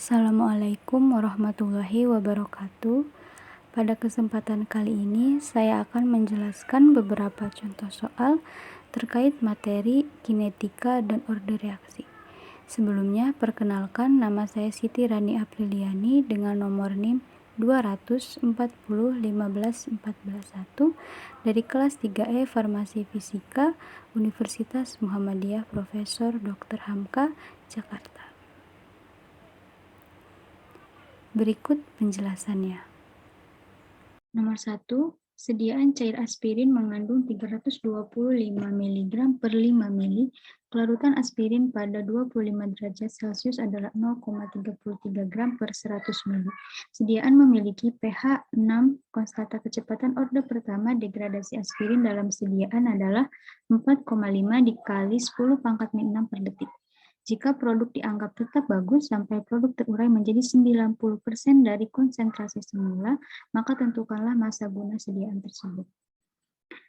Assalamualaikum warahmatullahi wabarakatuh. Pada kesempatan kali ini, saya akan menjelaskan beberapa contoh soal terkait materi kinetika dan order reaksi. Sebelumnya, perkenalkan, nama saya Siti Rani Apriliani dengan nomor NIM 240151141 dari kelas 3E Farmasi Fisika Universitas Muhammadiyah Profesor Dr. Hamka, Jakarta. Berikut penjelasannya. Nomor 1, sediaan cair aspirin mengandung 325 mg per 5 ml. Kelarutan aspirin pada 25 derajat Celcius adalah 0,33 gram per 100 ml. Sediaan memiliki pH 6. Konstanta kecepatan orde pertama degradasi aspirin dalam sediaan adalah 4,5 dikali 10 pangkat min 6 per detik. Jika produk dianggap tetap bagus sampai produk terurai menjadi 90% dari konsentrasi semula, maka tentukanlah massa guna sediaan tersebut.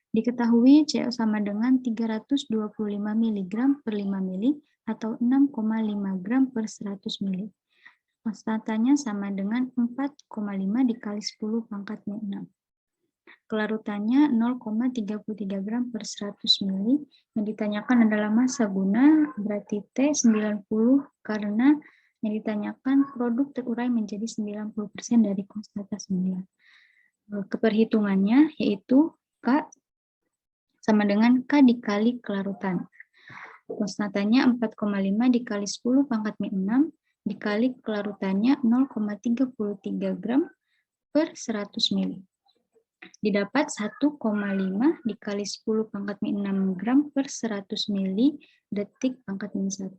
Diketahui CO sama dengan 325 mg per 5 ml atau 6,5 gram per 100 ml. Konstantanya sama dengan 4,5 dikali 10 pangkat min 6. Kelarutannya 0,33 gram per 100 ml. Yang ditanyakan adalah massa guna, berarti T 90, karena yang ditanyakan produk terurai menjadi 90% dari konstanta semula. Keperhitungannya yaitu K sama dengan K dikali kelarutan. Konstantanya 4,5 dikali 10 pangkat min 6 dikali kelarutannya 0,33 gram per 100 ml. Didapat 1,5 dikali 10 pangkat min 6 gram per 100 ml detik pangkat min 1.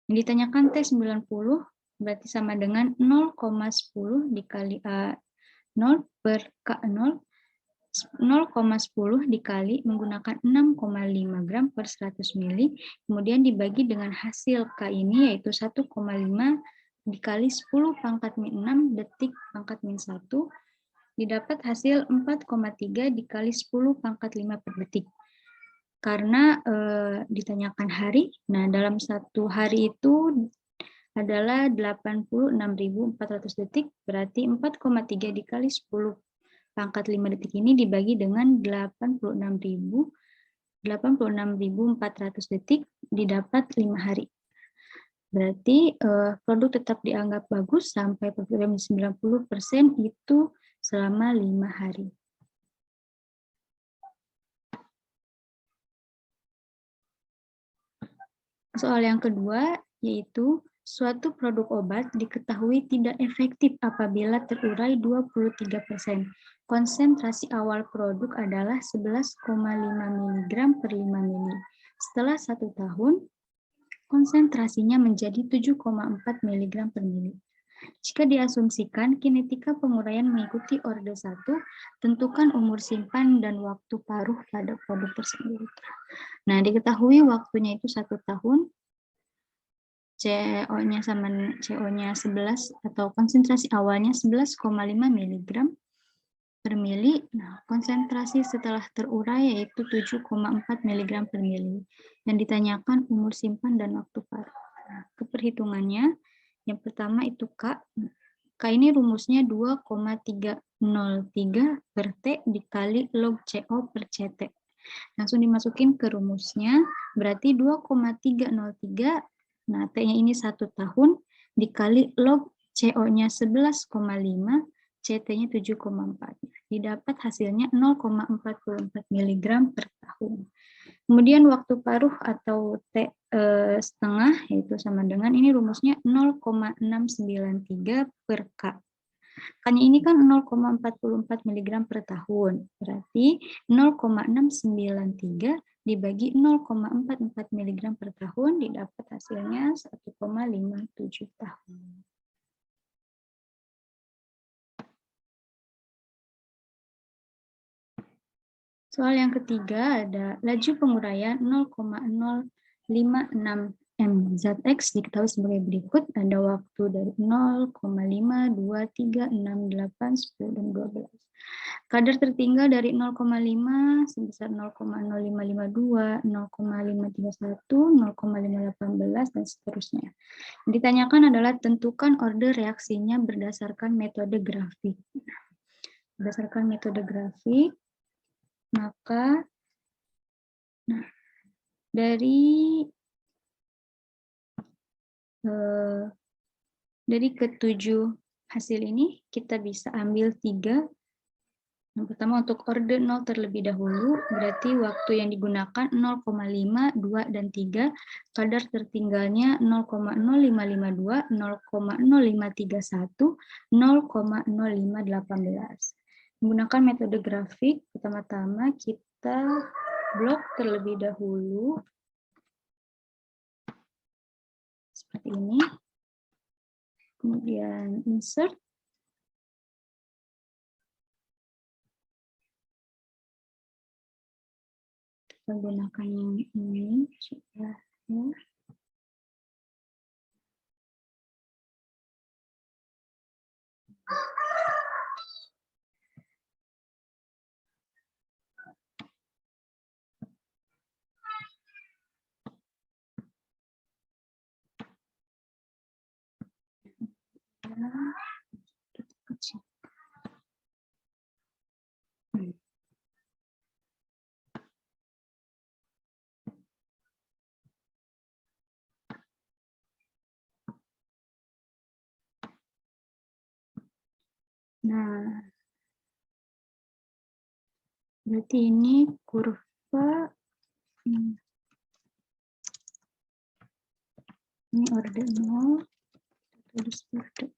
Yang ditanyakan T90 berarti sama dengan 0,10 dikali A0 per K0, 0,10 dikali menggunakan 6,5 gram per 100 ml, kemudian dibagi dengan hasil K ini yaitu 1,5 dikali 10 pangkat min 6 detik pangkat min 1, didapat hasil 4,3 dikali 10 pangkat 5 per detik. Karena ditanyakan hari, nah dalam satu hari itu adalah 86.400 detik, berarti 4,3 dikali 10 pangkat 5 detik ini dibagi dengan 86.400 detik, didapat 5 hari. Berarti produk tetap dianggap bagus sampai performa 90% itu selama 5 hari. Soal yang kedua yaitu suatu produk obat diketahui tidak efektif apabila terurai 23%. Konsentrasi awal produk adalah 11,5 mg per 5 ml. Setelah 1 tahun, konsentrasinya menjadi 7,4 mg per ml. Jika diasumsikan kinetika penguraian mengikuti orde 1, tentukan umur simpan dan waktu paruh pada produk tersebut. Nah, diketahui waktunya itu 1 tahun, CO-nya sama CO-nya 11 atau konsentrasi awalnya 11,5 mg per mili. Nah, konsentrasi setelah terurai yaitu 7,4 mg per mili. Yang ditanyakan umur simpan dan waktu paruh. Nah, keperhitungannya yang pertama itu K. K ini rumusnya 2,303 per T dikali log CO per CT. Langsung dimasukin ke rumusnya, berarti 2,303, nah T-nya ini 1 tahun, dikali log CO-nya 11,5, CT-nya 7,4. Didapat hasilnya 0,44 mg per tahun. Kemudian waktu paruh atau T setengah yaitu sama dengan ini rumusnya 0,693 per K. K-nya ini kan 0,44 mg per tahun. Berarti 0,693 dibagi 0,44 mg per tahun didapat hasilnya 1,57 tahun. Soal yang ketiga ada laju penguraian 0,056 M ZX diketahui sebagai berikut. Ada waktu dari 0,5, 2, 3, 6, 8, 10, dan 12. Kadar tertinggal dari 0,5 sebesar 0,0552, 0,531, 0,518, dan seterusnya. Ditanyakan adalah tentukan order reaksinya berdasarkan metode grafik. Berdasarkan metode grafik, maka dari ketujuh hasil ini kita bisa ambil 3. Yang pertama untuk order 0 terlebih dahulu, berarti waktu yang digunakan 0,5, 2, dan 3. Kadar tertinggalnya 0,0552, 0,0531, 0,0518. Menggunakan metode grafik, pertama-tama kita blok terlebih dahulu. Seperti ini. Kemudian insert. Menggunakan yang ini sudah ya. Kecil. Nah, berarti ini kurva ini order 0 tulis order.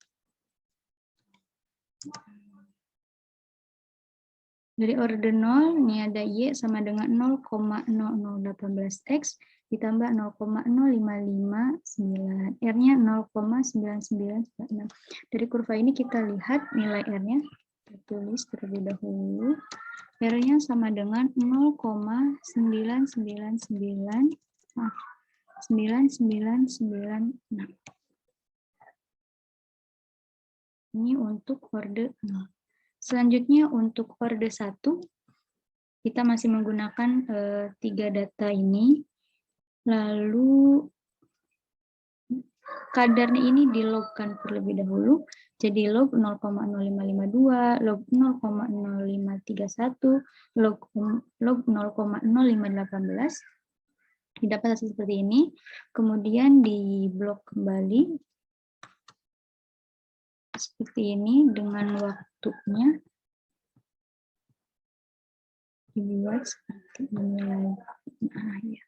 Dari order 0 ini ada Y sama dengan 0,0018X ditambah 0,0559, R-nya 0,9996. Dari kurva ini kita lihat nilai R-nya, kita tulis terlebih dahulu. R-nya sama dengan 0,9996. Ini untuk order 0. Selanjutnya untuk order 1, kita masih menggunakan 3 data ini. Lalu kadarnya ini dilogkan terlebih dahulu. Jadi log 0,0552, log 0,0531, log 0,0518. Didapat hasil seperti ini. Kemudian di blok kembali seperti ini dengan waktunya dibuat seperti ini lagi. Nah, ya.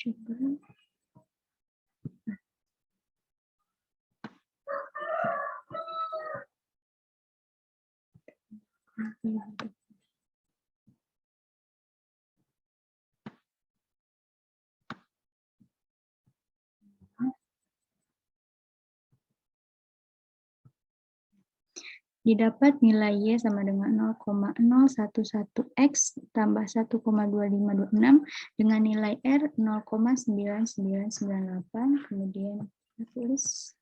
Coba. Didapat nilai Y sama dengan 0,011X tambah 1,2526 dengan nilai R 0,9998. Kemudian kita tulis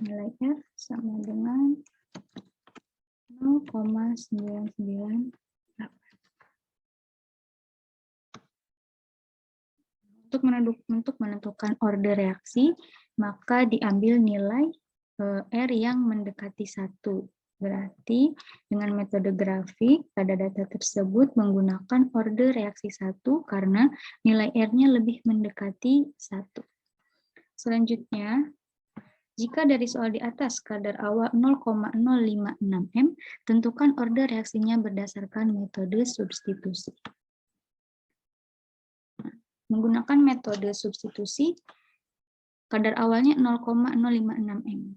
nilai R sama dengan 0,998. Untuk menentukan order reaksi, maka diambil nilai R yang mendekati 1. Berarti dengan metode grafik pada data tersebut menggunakan order reaksi 1 karena nilai R-nya lebih mendekati 1. Selanjutnya, jika dari soal di atas kadar awal 0,056 M, tentukan order reaksinya berdasarkan metode substitusi. Menggunakan metode substitusi, kadar awalnya 0,056 M.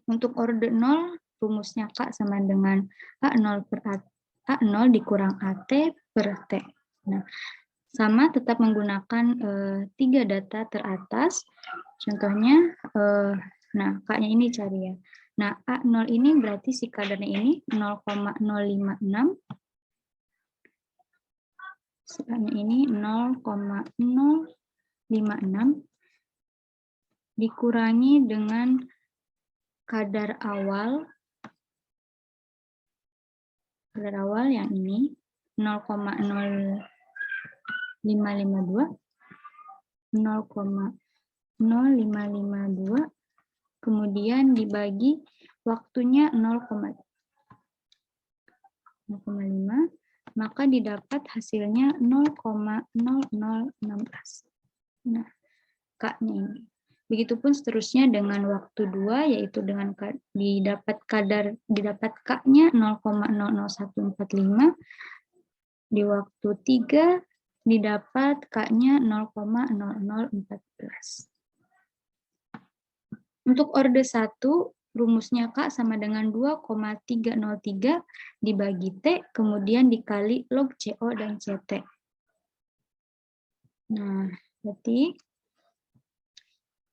Untuk order 0, rumusnya K sama dengan A0 dikurang AT per T. Nah, sama tetap menggunakan 3 data teratas. Contohnya Nah, K-nya ini cari ya. Nah, A0 ini berarti si kadarnya ini 0,056. Si A-nya ini 0,056 dikurangi dengan kadar awal yang ini 0,0552, 0,0552, kemudian dibagi waktunya 0,5, maka didapat hasilnya 0,0016. Nah, K-nya ini. Begitupun seterusnya dengan waktu 2, yaitu dengan didapat K-nya 0,00145. Di waktu 3 didapat K-nya 0,0014. Untuk orde 1, rumusnya K sama dengan 2,303 dibagi T, kemudian dikali log CO dan CT. Nah, berarti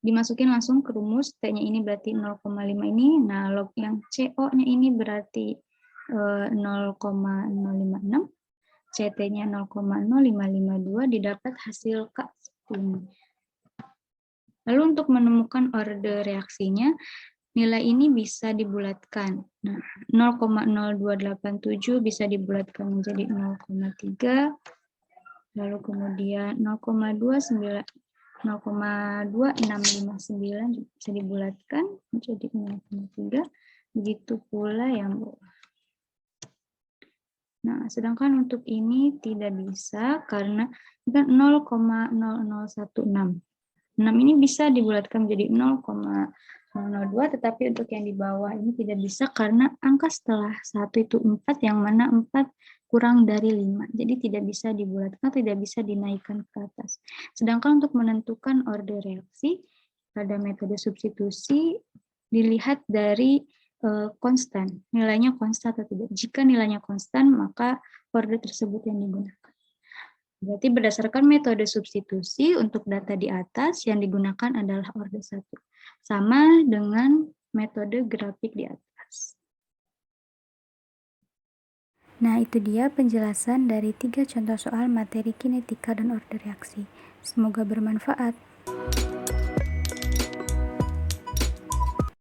dimasukin langsung ke rumus, T-nya ini berarti 0,5 ini, nah log yang CO-nya ini berarti 0,056, CT-nya 0,0552, didapat hasil K seperti ini. Lalu untuk menemukan orde reaksinya, nilai ini bisa dibulatkan. Nah, 0,0287 bisa dibulatkan menjadi 0,3, lalu kemudian 0,2659 bisa dibulatkan menjadi 0,3, begitu pula yang bawah. Nah, sedangkan untuk ini tidak bisa karena 0,0016. 6 ini bisa dibulatkan menjadi 0,002, tetapi untuk yang di bawah ini tidak bisa karena angka setelah 1 itu 4, yang mana 4 kurang dari 5. Jadi tidak bisa dibulatkan, tidak bisa dinaikkan ke atas. Sedangkan untuk menentukan orde reaksi, pada metode substitusi dilihat dari konstan, nilainya konstan atau tidak. Jika nilainya konstan, maka orde tersebut yang digunakan. Berarti berdasarkan metode substitusi untuk data di atas yang digunakan adalah orde 1. Sama dengan metode grafik di atas. Nah, itu dia penjelasan dari 3 contoh soal materi kinetika dan orde reaksi. Semoga bermanfaat.